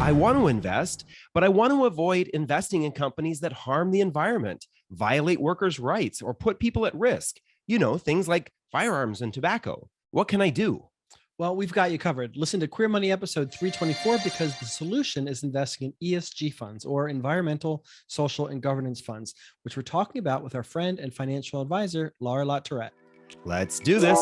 I want to invest, but I want to avoid investing in companies that harm the environment, violate workers' rights, or put people at risk. Things like firearms and tobacco. What can I do? Well, we've got you covered. Listen to Queer Money episode 324 because the solution is investing in ESG funds or environmental, social, and governance funds, which we're talking about with our friend and financial advisor, Laura LaTourette. Let's do this.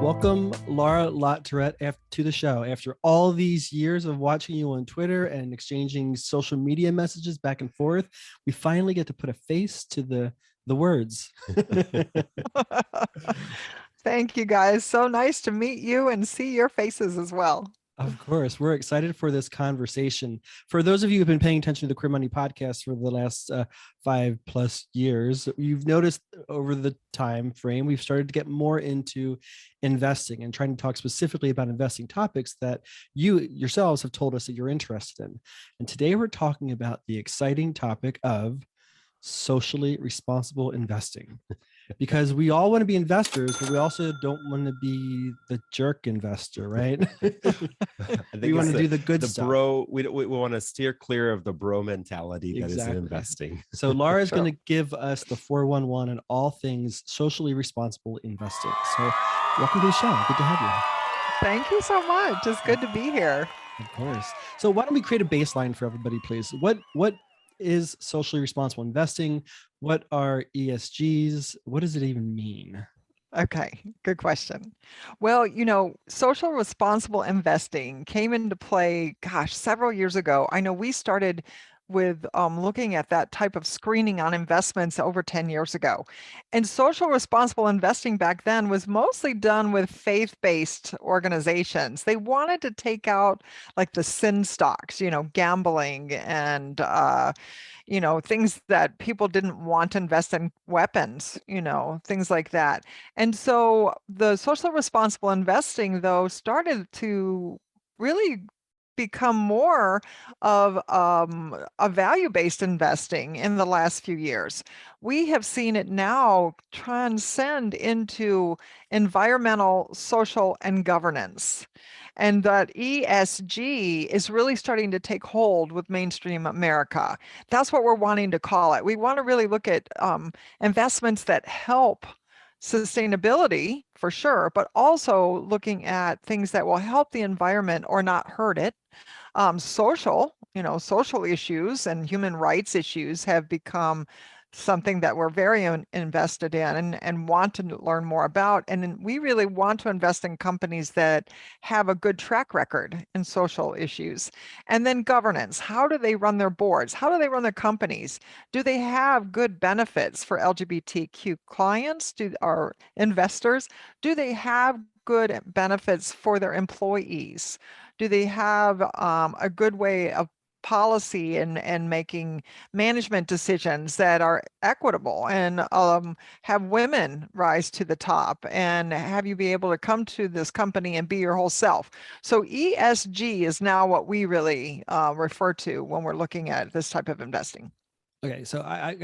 Welcome, Laura LaTourette, to the show. After all these years of watching you on Twitter and exchanging social media messages back and forth, we finally get to put a face to the words. Thank you, guys. So nice to meet you and see your faces as well. Of course. We're excited for this conversation. For those of you who've been paying attention to the Queer Money podcast for the last 5+ years, you've noticed over the time frame, we've started to get more into investing and trying to talk specifically about investing topics that you yourselves have told us that you're interested in. And today we're talking about the exciting topic of socially responsible investing. Because we all want to be investors, but we also don't want to be the jerk investor, right? We want to do the good stuff. We want to steer clear of the bro mentality that is in investing. So Laura is going to give us the 411 on all things socially responsible investing. So welcome to the show. Good to have you. Thank you so much. It's good to be here. Of course. So why don't we create a baseline for everybody, please? What is socially responsible investing? What are ESGs? What does it even mean? Okay, good question. Well, social responsible investing came into play, several years ago. I know we started with looking at that type of screening on investments over 10 years ago. And social responsible investing back then was mostly done with faith-based organizations. They wanted to take out like the sin stocks, gambling and, things that people didn't want to invest in, weapons, things like that. And so the social responsible investing, though, started to really become more of a value-based investing in the last few years. We have seen it now transcend into environmental, social, and governance. And that ESG is really starting to take hold with mainstream America. That's what we're wanting to call it. We want to really look at investments that help sustainability for sure, but also looking at things that will help the environment or not hurt it. Social issues and human rights issues have become something that we're very invested in and want to learn more about. And we really want to invest in companies that have a good track record in social issues. And then governance. How do they run their boards? How do they run their companies? Do they have good benefits for LGBTQ clients, our investors? Do they have good benefits for their employees? Do they have a good way of policy and making management decisions that are equitable and have women rise to the top and have you be able to come to this company and be your whole self? So ESG is now what we really refer to when we're looking at this type of investing. Okay, so I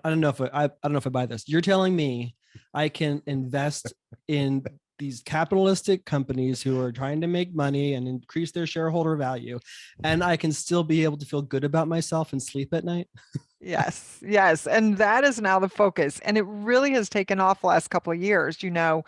don't know if I don't know if I buy this. You're telling me I can invest in these capitalistic companies who are trying to make money and increase their shareholder value, and I can still be able to feel good about myself and sleep at night? Yes. And that is now the focus. And it really has taken off the last couple of years. In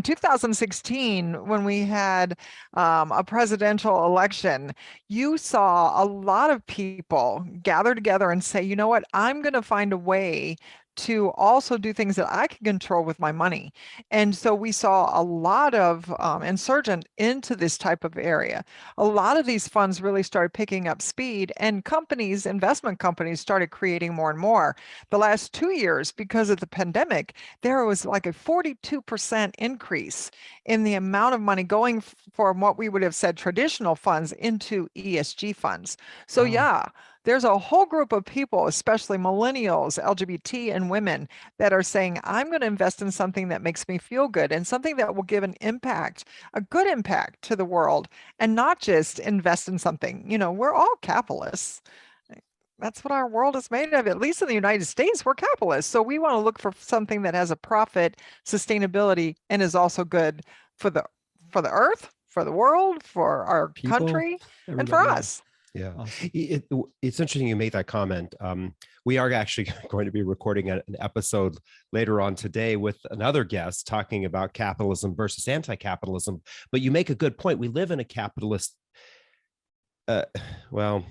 2016, when we had a presidential election, you saw a lot of people gather together and say, you know what, I'm going to find a way to also do things that I can control with my money. And so we saw a lot of insurgent into this type of area. A lot of these funds really started picking up speed, and investment companies started creating more and more. The last 2 years, because of the pandemic, there was like a 42% increase in the amount of money going from what we would have said traditional funds into ESG funds. So there's a whole group of people, especially millennials, LGBT, and women, that are saying, I'm going to invest in something that makes me feel good and something that will give an impact, a good impact to the world, and not just invest in something. We're all capitalists. That's what our world is made of. At least in the United States, we're capitalists. So we want to look for something that has a profit, sustainability, and is also good for the earth, for the world, for our People, country, and for everybody. Yeah. us. Yeah. Awesome. It's interesting you made that comment. We are actually going to be recording an episode later on today with another guest talking about capitalism versus anti-capitalism. But you make a good point. We live in a capitalist, uh, well,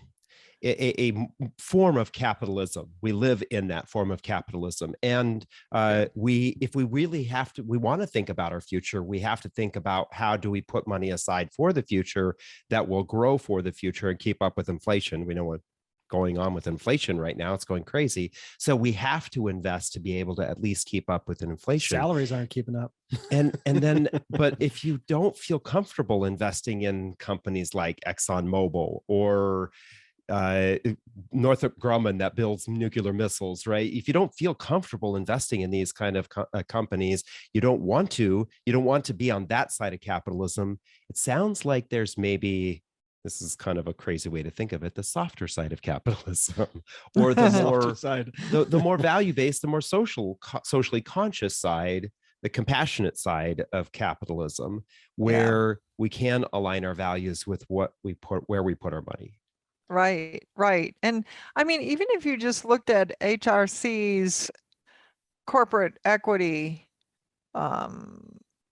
a form of capitalism. We live in that form of capitalism. And if we really have to, we want to think about our future, we have to think about how do we put money aside for the future that will grow for the future and keep up with inflation. We know what's going on with inflation right now. It's going crazy. So we have to invest to be able to at least keep up with inflation. Salaries aren't keeping up. and then, but if you don't feel comfortable investing in companies like ExxonMobil or Northrop Grumman that builds nuclear missiles, right? If you don't feel comfortable investing in these kind of companies, you don't want to be on that side of capitalism. It sounds like there's maybe, this is kind of a crazy way to think of it, the softer side of capitalism, or the more side, the more value-based, the more socially conscious side, the compassionate side of capitalism, where we can align our values with where we put our money. Right, right. And I mean, even if you just looked at HRC's corporate equity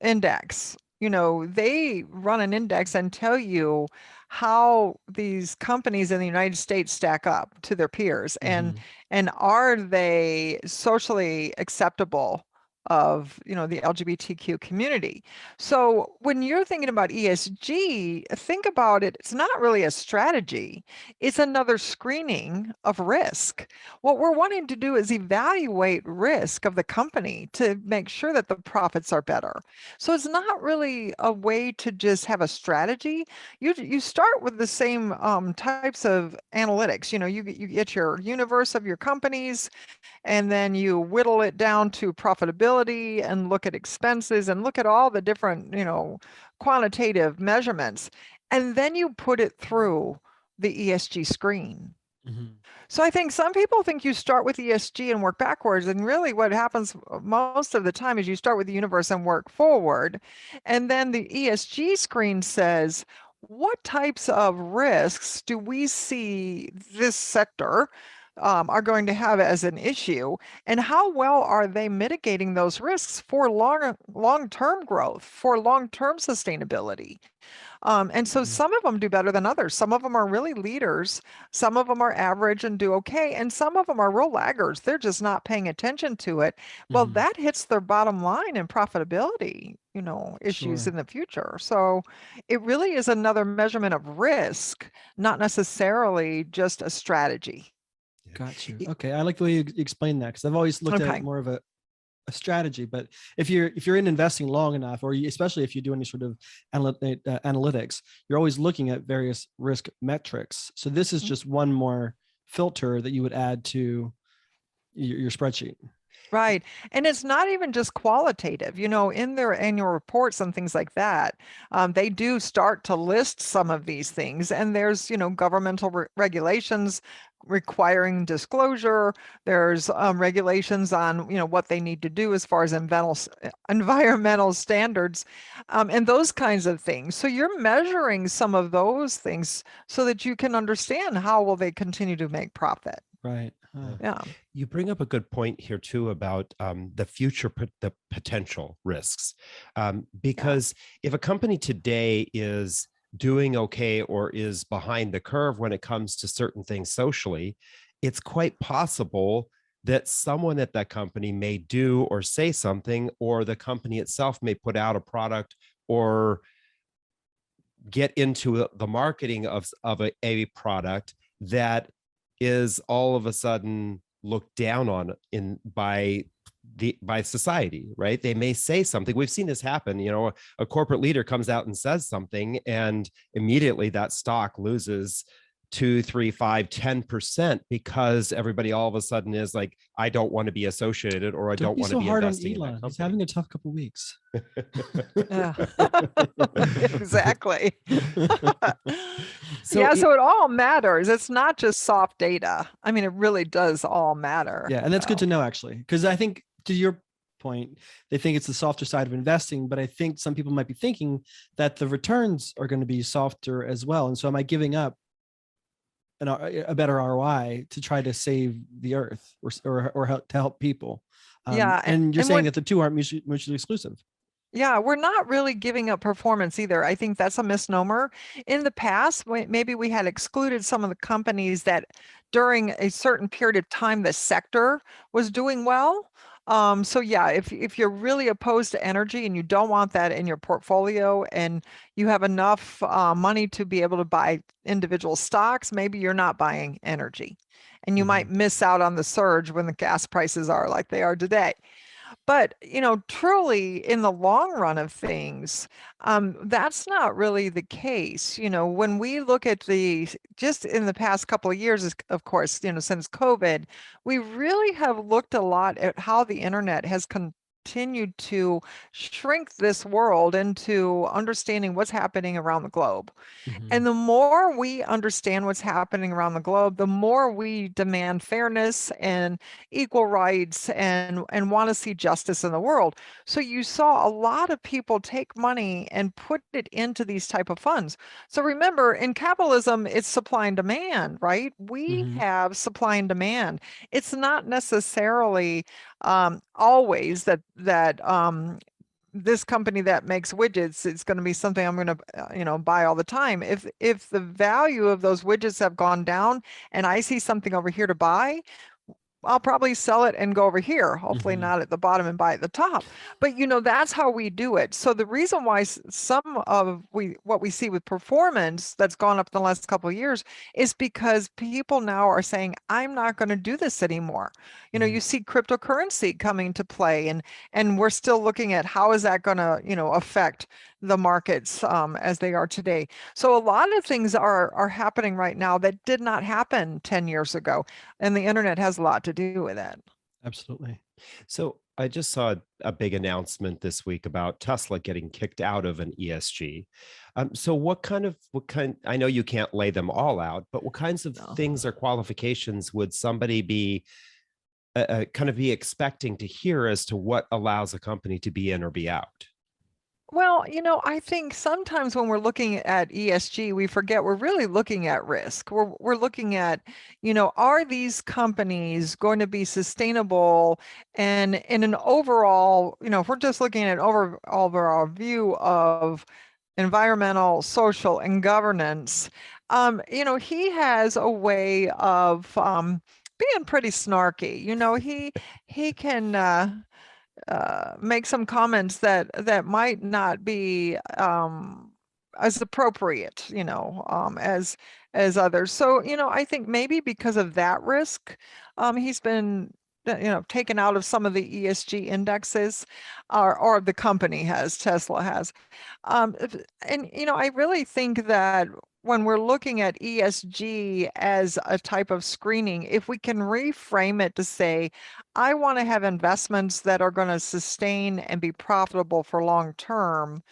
index, they run an index and tell you how these companies in the United States stack up to their peers, and are they socially acceptable of the LGBTQ community. So when you're thinking about ESG, think about it, it's not really a strategy, it's another screening of risk. What we're wanting to do is evaluate risk of the company to make sure that the profits are better. So it's not really a way to just have a strategy. You start with the same types of analytics. You get your universe of your companies, and then you whittle it down to profitability and look at expenses and look at all the different, quantitative measurements. And then you put it through the ESG screen. So I think some people think you start with ESG and work backwards. And really what happens most of the time is you start with the universe and work forward. And then the ESG screen says, what types of risks do we see this sector are going to have as an issue, and how well are they mitigating those risks for long-term growth, for long-term sustainability? And so some of them do better than others. Some of them are really leaders. Some of them are average and do okay. And some of them are real laggards. They're just not paying attention to it. Well, that hits their bottom line and profitability, issues in the future. So it really is another measurement of risk, not necessarily just a strategy. Got you. Okay, I like the way you explain that, because I've always looked at it more of a strategy. But if you're in investing long enough, or especially if you do any sort of analytics, you're always looking at various risk metrics. So this is just one more filter that you would add to your spreadsheet. Right. And it's not even just qualitative, in their annual reports and things like that. They do start to list some of these things, and there's, governmental regulations requiring disclosure. There's regulations on, what they need to do as far as environmental standards, and those kinds of things. So you're measuring some of those things so that you can understand how will they continue to make profit. Right. Yeah. You bring up a good point here too about the future, the potential risks, because if a company today is doing okay or is behind the curve when it comes to certain things socially, it's quite possible that someone at that company may do or say something, or the company itself may put out a product or get into the marketing of a product that is all of a sudden looked down on by society, right? They may say something. We've seen this happen. A corporate leader comes out and says something, and immediately that stock loses 2, 3, 5, 10% because everybody all of a sudden is like, I don't want to be associated, or I Don't don't be want so to be hard on investing in that Elon. He's company. having a tough couple weeks. Yeah. Exactly. So Yeah, so it all matters. It's not just soft data. I mean, it really does all matter. Yeah, and that's good to know, actually, because I think, to your point, they think it's the softer side of investing, but I think some people might be thinking that the returns are going to be softer as well. And so am I giving up a better ROI to try to save the earth, or help, to help people? Yeah, And you're and saying when that the two aren't mutually exclusive. Yeah, we're not really giving up performance either. I think that's a misnomer. In the past, maybe we had excluded some of the companies that during a certain period of time, the sector was doing well. So yeah, if you're really opposed to energy and you don't want that in your portfolio, and you have enough money to be able to buy individual stocks, maybe you're not buying energy, and you might miss out on the surge when the gas prices are like they are today. But, truly in the long run of things, that's not really the case. When we look at just in the past couple of years, of course, since COVID, we really have looked a lot at how the internet has continued to shrink this world into understanding what's happening around the globe. And the more we understand what's happening around the globe, the more we demand fairness and equal rights and want to see justice in the world. So you saw a lot of people take money and put it into these type of funds. So remember, in capitalism, it's supply and demand, right? We have supply and demand. It's not necessarily always that this company that makes widgets, it's going to be something I'm going to buy all the time. If the value of those widgets have gone down and I see something over here to buy, I'll probably sell it and go over here, hopefully not at the bottom and buy at the top. But that's how we do it. So the reason why some of what we see with performance that's gone up in the last couple of years is because people now are saying, I'm not going to do this anymore. You see cryptocurrency coming to play, and we're still looking at how is that going to, affect the markets as they are today. So a lot of things are happening right now that did not happen 10 years ago. And the internet has a lot to do with that. Absolutely. So I just saw a big announcement this week about Tesla getting kicked out of an ESG. So what kind, I know you can't lay them all out, but what kinds of things or qualifications would somebody be kind of be expecting to hear as to what allows a company to be in or be out? Well, I think sometimes when we're looking at ESG, we forget we're really looking at risk. We're looking at, are these companies going to be sustainable? And in an overall, if we're just looking at an overall view of environmental, social, and governance, he has a way of being pretty snarky. He can make some comments that might not be as appropriate, as others. So, I think maybe because of that risk, he's been taken out of some of the ESG indexes, or the company Tesla has. And I really think that when we're looking at ESG as a type of screening, if we can reframe it to say, I want to have investments that are going to sustain and be profitable for long term,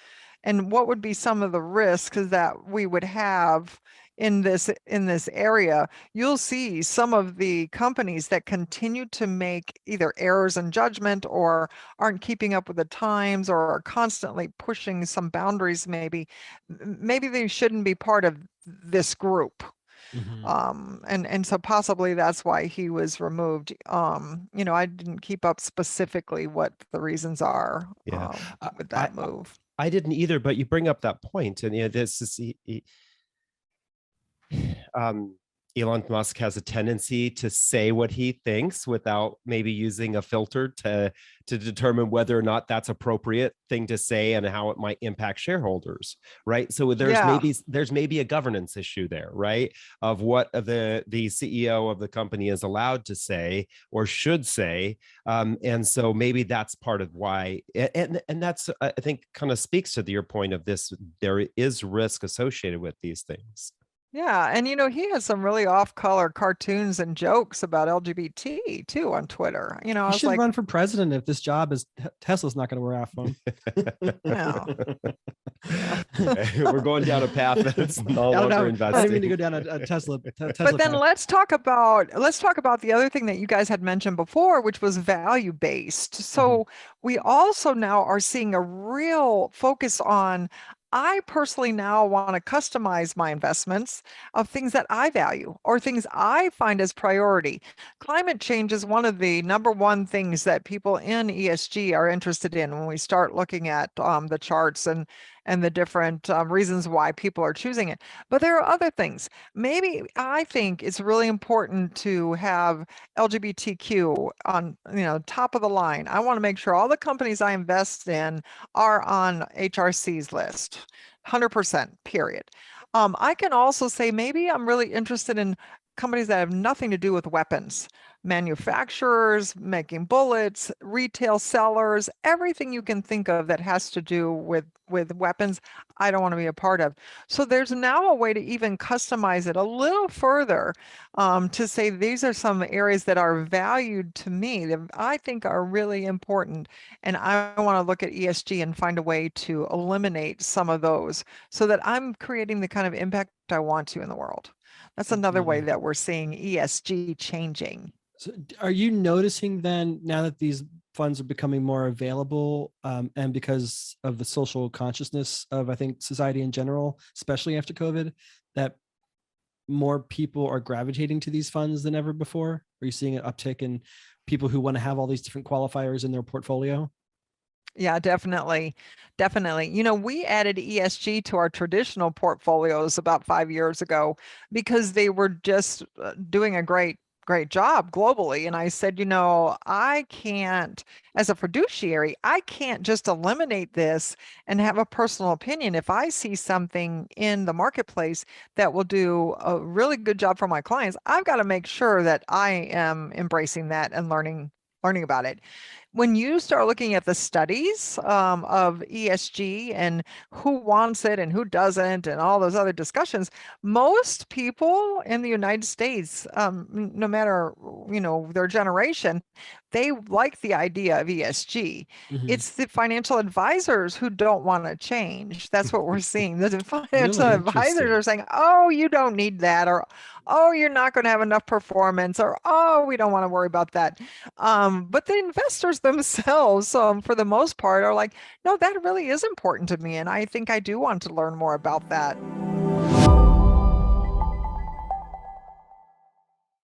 and what would be some of the risks that we would have in this area, you'll see some of the companies that continue to make either errors in judgment or aren't keeping up with the times or are constantly pushing some boundaries. Maybe they shouldn't be part of this group. And so possibly that's why he was removed. I didn't keep up specifically what the reasons are with that move. I didn't either, but you bring up that point, and this is Elon Musk has a tendency to say what he thinks without maybe using a filter to determine whether or not that's appropriate thing to say and how it might impact shareholders, right? So there's maybe a governance issue there, right? Of what the CEO of the company is allowed to say or should say, and so maybe that's part of why, and that's, I think, kind of speaks to your point of this. There is risk associated with these things. Yeah, and he has some really off-color cartoons and jokes about LGBT too on Twitter. I He was should like, run for president if this job is Tesla's not going to wear off him. no. We're going down a path that's no I don't longer know. I didn't mean to investing. go down a Tesla But then path. let's talk about the other thing that you guys had mentioned before, which was value based. So we also now are seeing a real focus on. I personally now want to customize my investments of things that I value or things I find as priority. Climate change is one of the number one things that people in ESG are interested in when we start looking at the charts and the different reasons why people are choosing it. But there are other things. Maybe I think it's really important to have LGBTQ on, top of the line. I want to make sure all the companies I invest in are on HRC's list, 100%, period. I can also say maybe I'm really interested in companies that have nothing to do with weapons, manufacturers, making bullets, retail sellers, everything you can think of that has to do with weapons, I don't want to be a part of. So there's now a way to even customize it a little further to say these are some areas that are valued to me that I think are really important. And I want to look at ESG and find a way to eliminate some of those so that I'm creating the kind of impact I want to in the world. That's another way that we're seeing ESG changing. So are you noticing then, now that these funds are becoming more available, and because of the social consciousness of, I think, society in general, especially after COVID, that more people are gravitating to these funds than ever before? Are you seeing an uptick in people who want to have all these different qualifiers in their portfolio? Yeah, definitely. Definitely. We added ESG to our traditional portfolios about 5 years ago because they were just doing a great job globally. And I said, I can't, as a fiduciary, I can't just eliminate this and have a personal opinion. If I see something in the marketplace that will do a really good job for my clients, I've got to make sure that I am embracing that and learning about it. When you start looking at the studies of ESG and who wants it and who doesn't, and all those other discussions, most people in the United States, no matter their generation, they like the idea of ESG. Mhm. It's the financial advisors who don't want to change. That's what we're seeing. The financial Really? advisors Interesting. are saying, "Oh, you don't need that," or "Oh, you're not going to have enough performance," or "Oh, we don't want to worry about that." But the investors themselves, for the most part, are like, no, that really is important to me. And I think I do want to learn more about that.